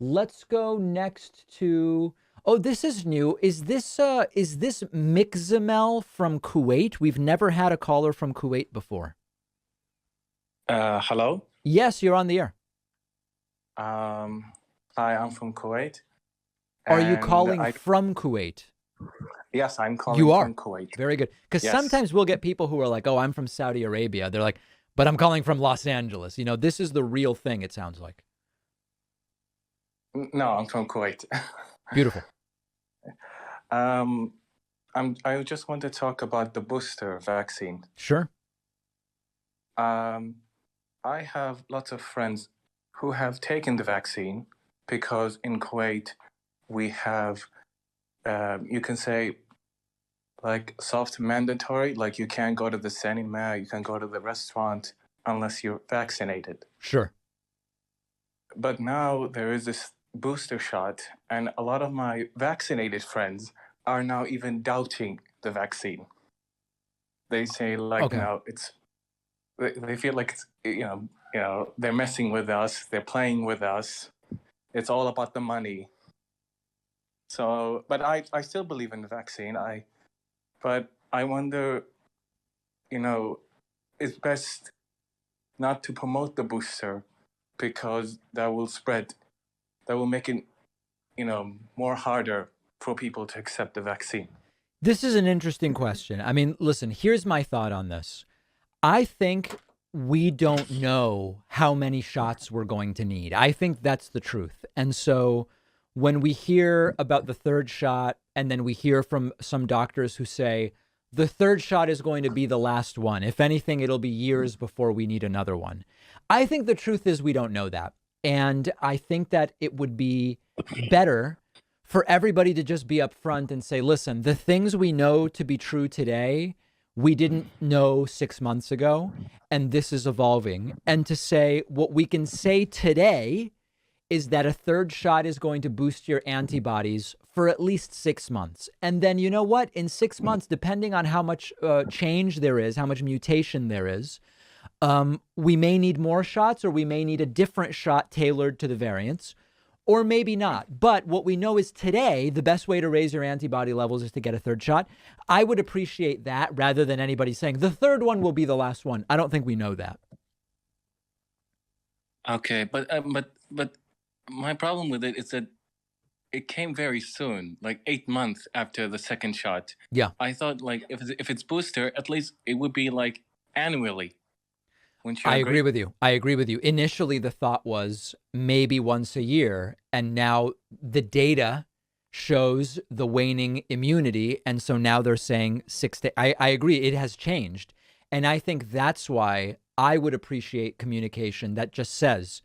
Let's go next to. Oh, this is new. Is this Mixamel from Kuwait? We've never had a caller from Kuwait before. Hello. Yes, you're on the air. Um, Hi, I'm from Kuwait, Are you and calling from Kuwait? yes, I'm You calling are. from Kuwait. Very good. Because Yes. sometimes we'll get people who are like, "Oh, I'm from Saudi Arabia." They're like, "But I'm calling from Los Angeles." This is the real thing. It sounds like. No, I'm from Kuwait. Beautiful. um, I just want to talk about the booster vaccine. Sure. I have lots of friends who have taken the vaccine because in Kuwait we have, you can say, like soft mandatory, like you can't go to the cinema, you can go to the restaurant unless you're vaccinated. Sure. But now there is this booster shot, and a lot of my vaccinated friends are now even doubting the vaccine. They say, like, Okay. they feel like it's, they're messing with us, they're playing with us. It's all about the money. So, but I still believe in the vaccine. But I wonder, it's best not to promote the booster because that will spread, that will make it, more harder for people to accept the vaccine. This is an interesting question. I mean, listen, here's my thought on this. I think we don't know how many shots we're going to need. I think that's the truth. And so when we hear about the third shot, and then we hear from some doctors who say the third shot is going to be the last one, if anything, it'll be years before we need another one. I think the truth is we don't know that. And I think that it would be better for everybody to just be upfront and say, listen, the things we know to be true today, we didn't know 6 months ago, and this is evolving. And to say what we can say today is that a third shot is going to boost your antibodies for at least 6 months. And then, you know what? In 6 months, depending on how much change there is, how much mutation there is, we may need more shots, or we may need a different shot tailored to the variants, or maybe not. But what we know is today, the best way to raise your antibody levels is to get a third shot. I would appreciate that rather than anybody saying the third one will be the last one. I don't think we know that. Okay, but my problem with it is that it came very soon, like 8 months after the second shot. Yeah. I thought, like, if it's booster, at least it would be like annually. Wouldn't you I agree? agree with you. I agree with you. Initially, the thought was maybe once a year, and now the data shows the waning immunity, and so now they're saying 6 to. I agree. It has changed, and I think that's why I would appreciate communication that just says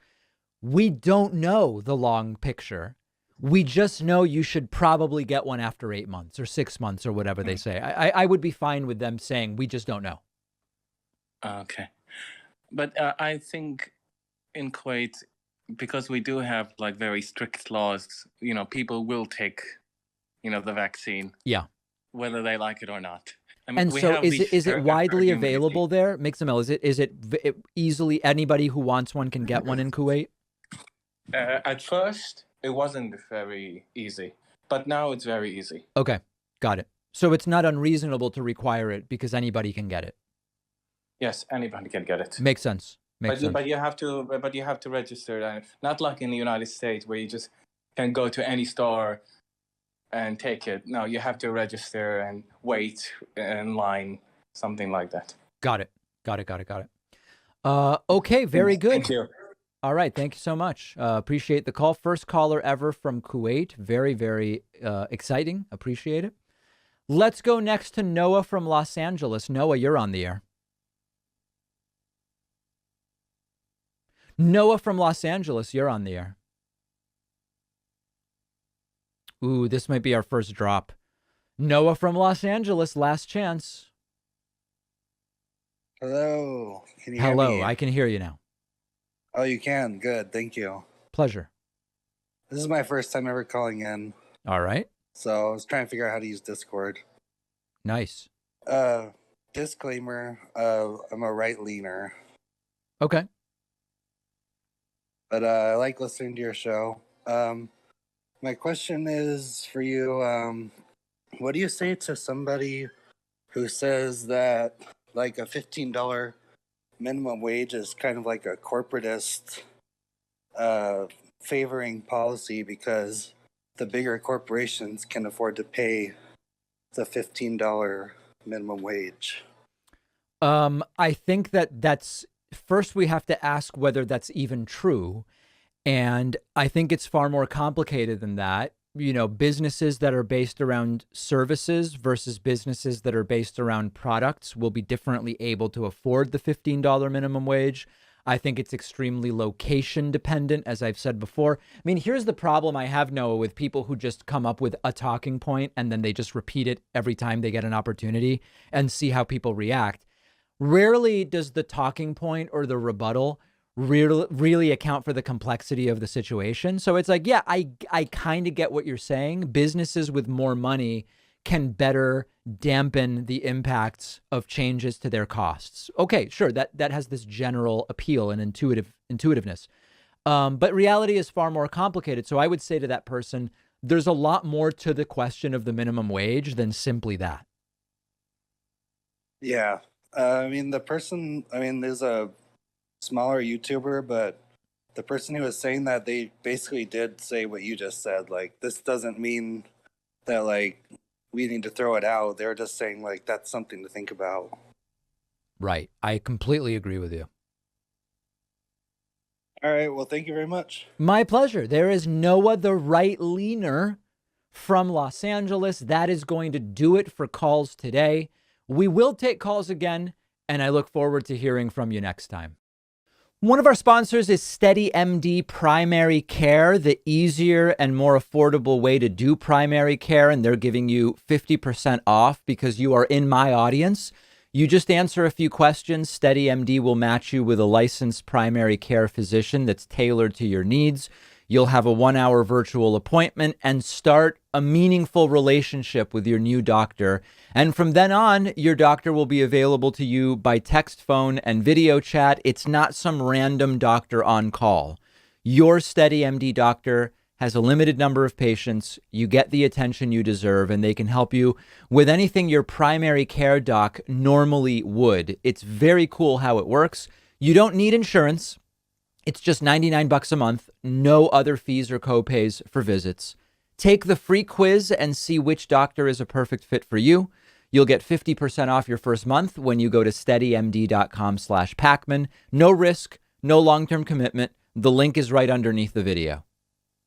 we don't know the long picture. We just know you should probably get one after 8 months or 6 months or whatever they say. I would be fine with them saying we just don't know. Okay. But I think in Kuwait, because we do have like very strict laws, people will take, the vaccine. Yeah. Whether they like it or not. I mean, And we so have is it widely herd immunity. available there? Mixamel, is it easily anybody who wants one can get one in Kuwait? At first, it wasn't very easy, but now it's very easy. Okay, got it. So it's not unreasonable to require it because anybody can get it. Yes, anybody can get it. Makes sense. Makes sense. But you have to register. Not like in the United States where you just can go to any store and take it. No, you have to register and wait in line, something like that. Got it. Okay, very good. Thank you. All right, thank you so much. Appreciate the call. First caller ever from Kuwait. Very, very exciting. Appreciate it. Let's go next to Noah from Los Angeles. Noah, you're on the air. Noah from Los Angeles, you're on the air. Ooh, this might be our first drop. Noah from Los Angeles, last chance. Hello. Can you hear me? Hello, I can hear you now. Oh, you can? Good. Thank you. Pleasure. This is my first time ever calling in. All right. So I was trying to figure out how to use Discord. Nice. Disclaimer, I'm a right-leaner. Okay. But I like listening to your show. My question is for you. What do you say to somebody who says that like a $15 minimum wage is kind of like a corporatist favoring policy because the bigger corporations can afford to pay the $15 minimum wage? I think that's first we have to ask whether that's even true. And I think it's far more complicated than that. You know, businesses that are based around services versus businesses that are based around products will be differently able to afford the $15 minimum wage. I think it's extremely location dependent, as I've said before. I mean, here's the problem I have, Noah, with people who just come up with a talking point and then they just repeat it every time they get an opportunity and see how people react. Rarely does the talking point or the rebuttal really account for the complexity of the situation. So it's like, yeah, I kind of get what you're saying. Businesses with more money can better dampen the impacts of changes to their costs. Okay, sure, that has this general appeal and intuitiveness. But reality is far more complicated. So I would say to that person, there's a lot more to the question of the minimum wage than simply that. Yeah. There's a smaller YouTuber, but the person who was saying that, they basically did say what you just said. Like, this doesn't mean that, like, we need to throw it out. They're just saying, like, that's something to think about. Right. I completely agree with you. All right. Well, thank you very much. My pleasure. There is Noah the Right Leaner from Los Angeles. That is going to do it for calls today. We will take calls again, and I look forward to hearing from you next time. One of our sponsors is SteadyMD Primary Care, the easier and more affordable way to do primary care, and they're giving you 50% off because you are in my audience. You just answer a few questions. SteadyMD will match you with a licensed primary care physician that's tailored to your needs. You'll have a 1-hour virtual appointment and start a meaningful relationship with your new doctor. And from then on, your doctor will be available to you by text, phone, and video chat. It's not some random doctor on call. Your SteadyMD doctor has a limited number of patients. You get the attention you deserve, and they can help you with anything your primary care doc normally would. It's very cool how it works. You don't need insurance. It's just $99 a month, no other fees or copays for visits. Take the free quiz and see which doctor is a perfect fit for you. You'll get 50% off your first month when you go to steadymd.com/Pacman. No risk, no long-term commitment. The link is right underneath the video.